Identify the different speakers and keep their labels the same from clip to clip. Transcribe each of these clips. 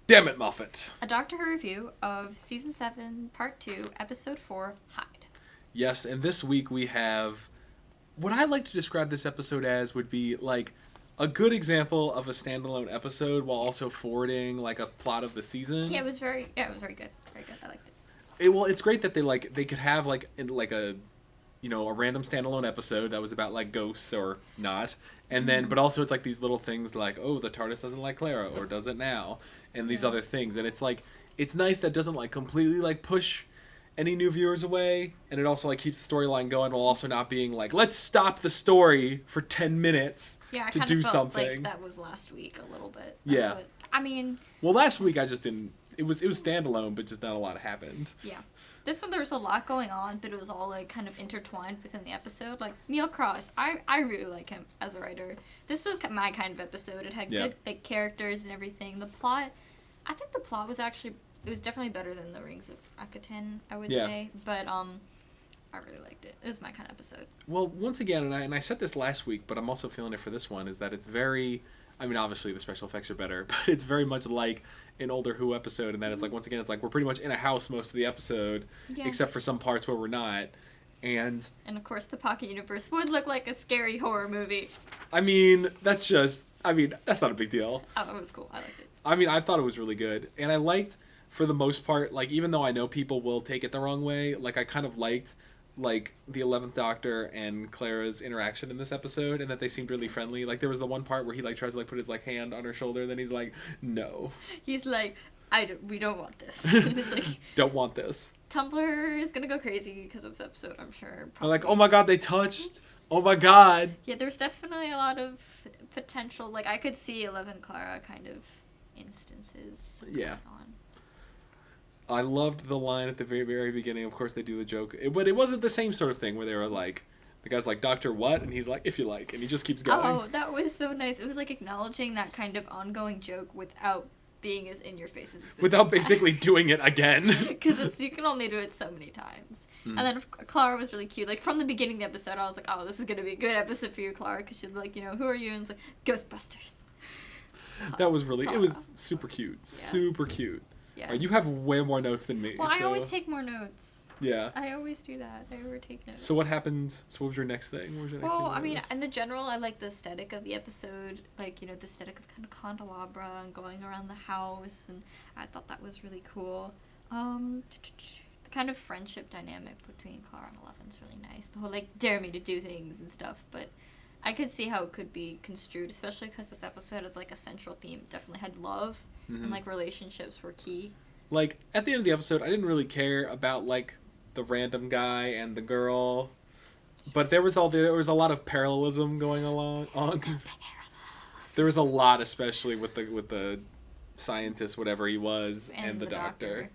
Speaker 1: Dammit, Moffat.
Speaker 2: A Doctor Who review of Season 7, Part 2, Episode 4, Hide.
Speaker 1: Yes, and this week we have... What I like to describe this episode as would be, like, a good example of a standalone episode while also forwarding, like, a plot of the season.
Speaker 2: Yeah, it was very good. Very good. I liked it.
Speaker 1: Well, it's great that they could have, like, a random standalone episode that was about, like, ghosts or not. And then, but also it's, like, these little things like, oh, the TARDIS doesn't like Clara, or does it now? And these other things. And it's, like, it's nice that it doesn't, like, completely, like, push any new viewers away. And it also, like, keeps the storyline going while also not being, like, let's stop the story for 10 minutes to do something.
Speaker 2: Like that was last week a little bit.
Speaker 1: Well, last week I just didn't... It was standalone, but just not a lot happened.
Speaker 2: Yeah. This one, there was a lot going on, but it was all, like, kind of intertwined within the episode. Like, Neil Cross, I really like him as a writer. This was my kind of episode. It had good, like, characters and everything. The plot, I think the plot was actually, it was definitely better than The Rings of Akaten, I would say. But, I really liked it. It was my kind of episode.
Speaker 1: Well, once again, and I said this last week, but I'm also feeling it for this one, is that it's very... I mean, obviously the special effects are better, but it's very much like an older Who episode in that it's like, once again, it's like we're pretty much in a house most of the episode, except for some parts where we're not. And
Speaker 2: of course, the Pocket Universe would look like a scary horror movie.
Speaker 1: I mean, that's not a big deal.
Speaker 2: Oh, it was cool. I liked it.
Speaker 1: I mean, I thought it was really good. And I liked, for the most part, like, even though I know people will take it the wrong way, like, I kind of liked... like the 11th Doctor and Clara's interaction in this episode, and that they seemed really friendly. Like there was the one part where he like tries to like put his like hand on her shoulder, and then he's like, no.
Speaker 2: He's like, we don't want this. And it's like,
Speaker 1: don't want this.
Speaker 2: Tumblr is gonna go crazy because of this episode, I'm sure.
Speaker 1: I'm like, oh my god, they touched. Oh my god.
Speaker 2: Yeah, there's definitely a lot of potential. Like I could see 11 Clara kind of instances going on.
Speaker 1: I loved the line at the very, very beginning. Of course, they do the joke. But it wasn't the same sort of thing where they were like, the guy's like, Doctor what? And he's like, if you like. And he just keeps going.
Speaker 2: Oh, that was so nice. It was like acknowledging that kind of ongoing joke without being as in your face as it's been.
Speaker 1: Without basically doing it again.
Speaker 2: Because you can only do it so many times. And then Clara was really cute. Like, from the beginning of the episode, I was like, oh, this is going to be a good episode for you, Clara. Because she's like, who are you? And it's like, Ghostbusters.
Speaker 1: That was really,
Speaker 2: Clara.
Speaker 1: It was super cute. Yeah. Super cute. Yeah. You have way more notes than me.
Speaker 2: Well, I always take more notes.
Speaker 1: Yeah.
Speaker 2: I always do that. I overtake notes.
Speaker 1: So what happened? So what was your next thing?
Speaker 2: I mean, in the general, I like the aesthetic of the episode. Like, the aesthetic of kind of candelabra and going around the house. And I thought that was really cool. The kind of friendship dynamic between Clara and Eleven's really nice. The whole, like, dare me to do things and stuff. But I could see how it could be construed, especially because this episode has, like, a central theme. It definitely had love. Mm-hmm. And, like, relationships were key.
Speaker 1: Like, at the end of the episode, I didn't really care about, like, the random guy and the girl. But there was a lot of parallelism going on. There was a lot, especially with the scientist, whatever he was, and the doctor.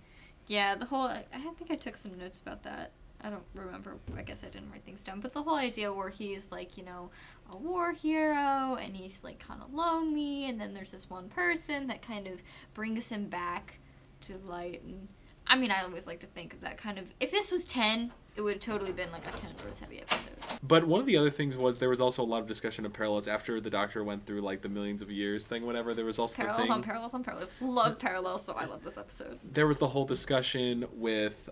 Speaker 2: Yeah, I think I took some notes about that. I don't remember. I guess I didn't write things down. But the whole idea where he's, like, a war hero, and he's, like, kind of lonely, and then there's this one person that kind of brings him back to light. And I mean, I always like to think of that kind of... If this was 10, it would have totally been, like, a 10 Rose Heavy episode.
Speaker 1: But one of the other things was there was also a lot of discussion of parallels after the Doctor went through, like, the millions of years thing, whatever. There was also
Speaker 2: parallels on parallels on parallels. Love parallels, so I love this episode.
Speaker 1: There was the whole discussion with...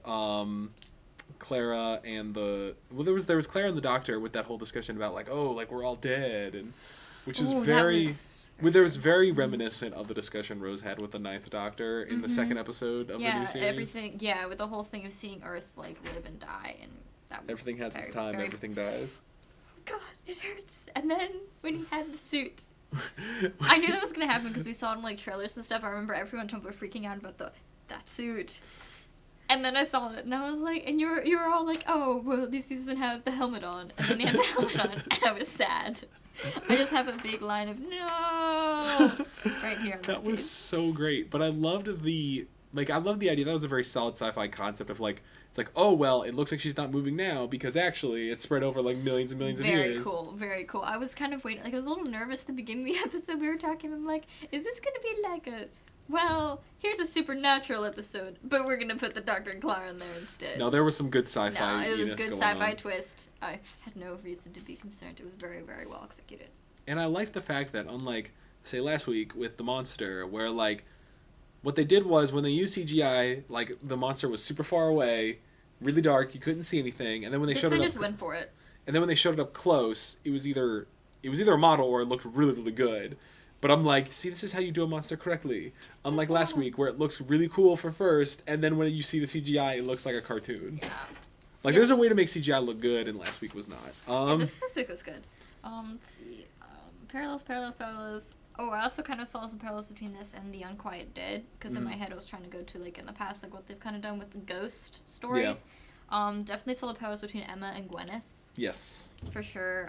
Speaker 1: Clara and there was Clara and the Doctor with that whole discussion about like, oh, like we're all dead, and which is very reminiscent of the discussion Rose had with the 9th Doctor in the second episode of the new series.
Speaker 2: Everything with the whole thing of seeing Earth like live and die, and that was
Speaker 1: everything has its time, everything dies.
Speaker 2: God, it hurts. And then when he had the suit, I knew that was gonna happen because we saw it in like trailers and stuff. I remember everyone on Tumblr freaking out about that suit. And then I saw it, and I was like, and you were all like, oh, well, at least he doesn't have the helmet on. And then he had the helmet on, and I was sad. I just have a big line of, no, right here on
Speaker 1: that was page. So great. But I loved the idea. That was a very solid sci-fi concept of, like, it's like, oh, well, it looks like she's not moving now, because actually it's spread over, like, millions and millions of years.
Speaker 2: Very cool, very cool. I was kind of waiting, like, I was a little nervous at the beginning of the episode. We were talking, I'm like, is this going to be like a... Well, here's a supernatural episode, but we're going to put the Doctor and Clara in there instead.
Speaker 1: No, there was some good sci-fi.
Speaker 2: No, it was good sci-fi twist. I had no reason to be concerned. It was very, very well executed.
Speaker 1: And I liked the fact that, unlike, say, last week with the monster, where, like, What they did was when they used CGI, like the monster was super far away, really dark, you couldn't see anything, and then when they showed it
Speaker 2: just went for it.
Speaker 1: And then when they showed it up close, it was either a model or it looked really, really good. But I'm like, see, this is how you do a monster correctly. Unlike last week, where it looks really cool for first, and then when you see the CGI, it looks like a cartoon.
Speaker 2: Yeah.
Speaker 1: Like, there's a way to make CGI look good, and last week was not.
Speaker 2: This week was good. Let's see. Parallels. Oh, I also kind of saw some parallels between this and The Unquiet Dead, because in my head I was trying to go to, like, in the past, like, what they've kind of done with the ghost stories. Yeah. Definitely saw the parallels between Emma and Gwyneth.
Speaker 1: Yes.
Speaker 2: For sure.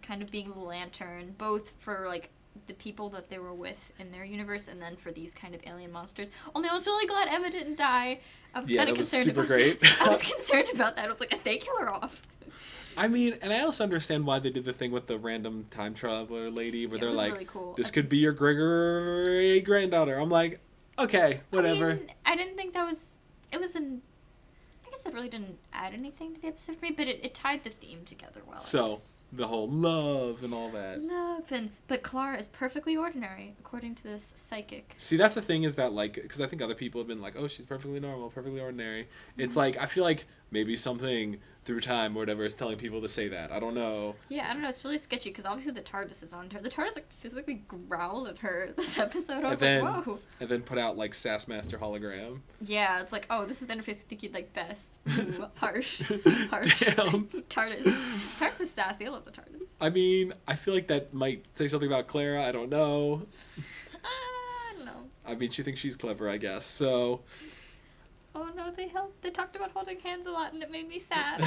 Speaker 2: Kind of being the lantern, both for, like, the people that they were with in their universe, and then for these kind of alien monsters. Only I was really glad Emma didn't die. I was kind of concerned about
Speaker 1: great.
Speaker 2: I was concerned about that. I was like, if they kill her off.
Speaker 1: I mean, and I also understand why they did the thing with the random time traveler lady, where they're like, really cool. This could be your great granddaughter. I'm like, okay, whatever.
Speaker 2: I mean, I didn't think that was. It was an. I guess that really didn't add anything to the episode for me, but it tied the theme together well.
Speaker 1: So the whole love and all that.
Speaker 2: But Clara is perfectly ordinary, according to this psychic.
Speaker 1: See, that's the thing is that, like, because I think other people have been like, oh, she's perfectly normal, perfectly ordinary. Mm-hmm. It's like, I feel like maybe something through time or whatever is telling people to say that. I don't know.
Speaker 2: Yeah, I don't know. It's really sketchy because obviously the TARDIS is on her. The TARDIS like physically growled at her this episode. I was like, whoa. And
Speaker 1: then put out like Sassmaster hologram.
Speaker 2: Yeah, it's like, oh, this is the interface we think you'd like best. Ooh, harsh.
Speaker 1: Damn.
Speaker 2: TARDIS is sassy. I love the TARDIS.
Speaker 1: I mean, I feel like that might say something about Clara. I don't know.
Speaker 2: I don't know.
Speaker 1: I mean, she thinks she's clever, I guess. So.
Speaker 2: Oh no, they talked about holding hands a lot and it made me sad.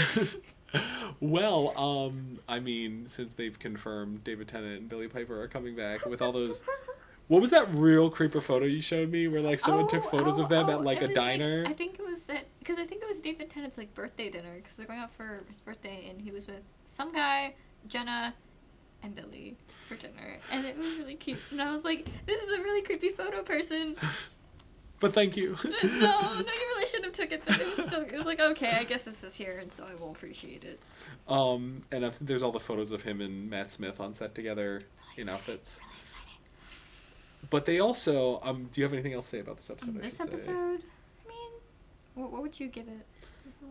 Speaker 1: Well, I mean, since they've confirmed David Tennant and Billie Piper are coming back with all those... What was that real creeper photo you showed me where, like, someone took photos of them at, like, a diner?
Speaker 2: Like, I think it was that... Because I think it was David Tennant's, like, birthday dinner, because they're going out for his birthday, and he was with some guy, Jenna, and Billy for dinner. And it was really cute. And I was like, this is a really creepy photo person.
Speaker 1: But thank you.
Speaker 2: No, you really shouldn't have took it. But it was like, okay, I guess this is here, and so I will appreciate it.
Speaker 1: And there's all the photos of him and Matt Smith on set together in outfits.
Speaker 2: Really exciting.
Speaker 1: But they also, do you have anything else to say about this episode?
Speaker 2: This episode, I mean, what would you give it?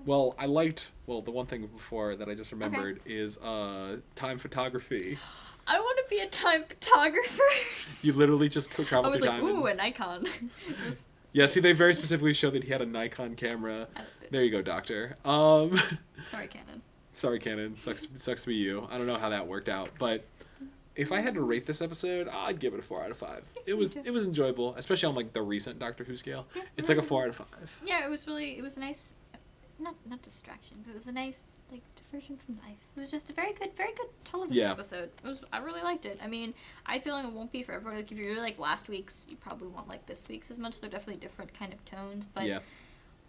Speaker 1: Well, the one thing before that I just remembered is time photography.
Speaker 2: I want to be a time photographer.
Speaker 1: You literally just travel through time.
Speaker 2: I was like, ooh, a Nikon.
Speaker 1: Yeah, see, they very specifically showed that he had a Nikon camera. There you go, doctor.
Speaker 2: Sorry, Canon.
Speaker 1: Sorry, Canon. Sucks to be you. I don't know how that worked out, but if I had to rate this episode, I'd give it a 4 out of 5. It was enjoyable, especially on like the recent Doctor Who scale. Yeah, it's like a 4 out of 5.
Speaker 2: Yeah, it was a nice, not distraction, but it was a nice like diversion from life. It was just a very good television episode. I really liked it. I mean, I feel like it won't be for everybody. Like if you really like last week's, you probably won't like this week's as much. They're definitely different kind of tones, but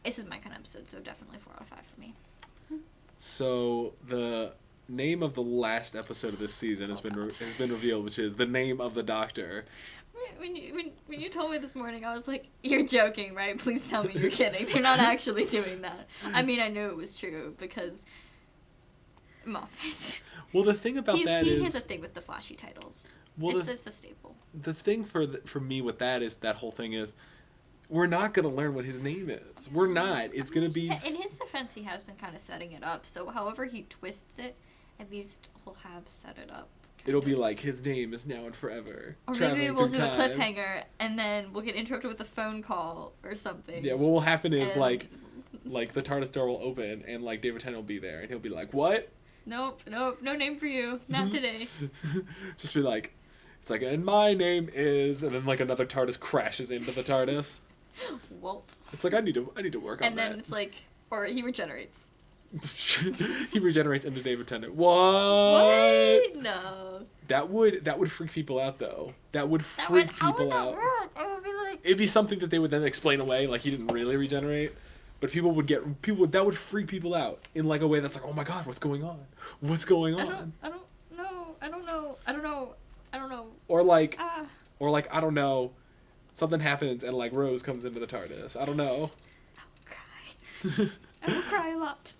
Speaker 2: this is my kind of episode, so definitely 4 out of 5 for me.
Speaker 1: So the name of the last episode of this season has been revealed, which is The Name of the Doctor.
Speaker 2: When you told me this morning, I was like, "You're joking, right? Please tell me you're kidding. They're not actually doing that." I mean, I knew it was true because Moffat.
Speaker 1: Well, the thing about that is...
Speaker 2: He has a thing with the flashy titles. Well, it's a staple.
Speaker 1: The thing for me with that is that whole thing is we're not going to learn what his name is. We're not. It's going to be...
Speaker 2: In his defense, he has been kind of setting it up. So however he twists it, at least he'll have set it up.
Speaker 1: It'll be like, his name is now and forever.
Speaker 2: Or maybe we'll do a cliffhanger, and then we'll get interrupted with a phone call or something.
Speaker 1: Yeah, what will happen is, like the TARDIS door will open, and, like, David Tennant will be there, and he'll be like, what?
Speaker 2: Nope, no name for you. Not today.
Speaker 1: Just be like, it's like, and my name is, and then, like, another TARDIS crashes into the TARDIS.
Speaker 2: Well.
Speaker 1: It's like, I need to work on that.
Speaker 2: And then it's like, or he regenerates.
Speaker 1: He regenerates into David Tennant. What?
Speaker 2: No.
Speaker 1: That would freak people out, though. That would freak people out.
Speaker 2: It would be like...
Speaker 1: It'd be something that they would then explain away, like he didn't really regenerate. But that would freak people out in like a way that's like, oh my god, what's going on? What's going on?
Speaker 2: I don't know.
Speaker 1: Or like, I don't know. Something happens and like Rose comes into the TARDIS. I don't know.
Speaker 2: I will cry. I will cry a lot.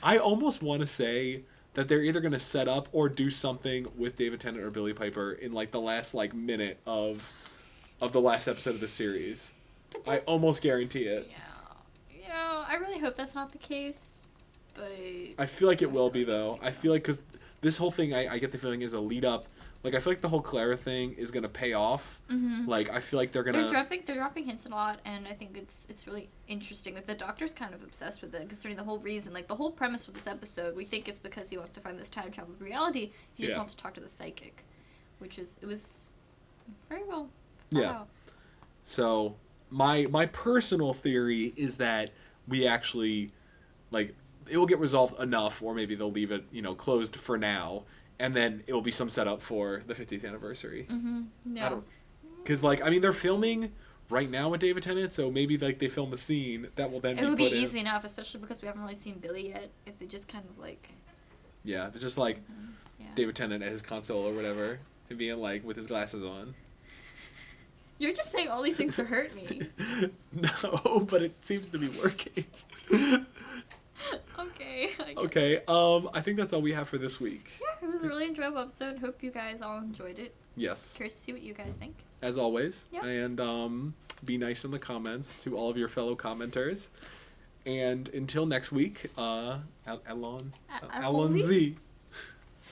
Speaker 1: I almost want to say that they're either going to set up or do something with David Tennant or Billie Piper in like the last like minute of of the last episode of the series.
Speaker 2: But
Speaker 1: I almost guarantee it.
Speaker 2: Yeah, I really hope that's not the case, but...
Speaker 1: I feel like it will be, though. I feel like, because this whole thing, I get the feeling, is a lead-up. Like, I feel like the whole Clara thing is going to pay off.
Speaker 2: Mm-hmm.
Speaker 1: Like, I feel like they're going to...
Speaker 2: They're dropping hints a lot, and I think it's really interesting. Like, the Doctor's kind of obsessed with it, considering the whole reason. Like, the whole premise of this episode, we think it's because he wants to find this time-traveled reality. He just wants to talk to the psychic, which is... It was very well thought out.
Speaker 1: So, my personal theory is that we actually, like, it will get resolved enough, or maybe they'll leave it, closed for now, and then it will be some setup for the 50th anniversary.
Speaker 2: Mm-hmm. Yeah.
Speaker 1: Because, like, I mean, they're filming right now with David Tennant, so maybe, like, they film a scene that will then be put in.
Speaker 2: It would be easy enough, especially because we haven't really seen Billy yet, if they just kind of, like...
Speaker 1: Yeah, they're just, like, David Tennant at his console or whatever, and being, like, with his glasses on.
Speaker 2: You're just saying all these things to hurt me.
Speaker 1: No, but it seems to be working.
Speaker 2: Okay.
Speaker 1: Okay, I think that's all we have for this week.
Speaker 2: Yeah, it was a really enjoyable episode. Hope you guys all enjoyed it.
Speaker 1: Yes.
Speaker 2: Curious to see what you guys think.
Speaker 1: As always.
Speaker 2: Yeah.
Speaker 1: And be nice in the comments to all of your fellow commenters. And until next week, Alon Z.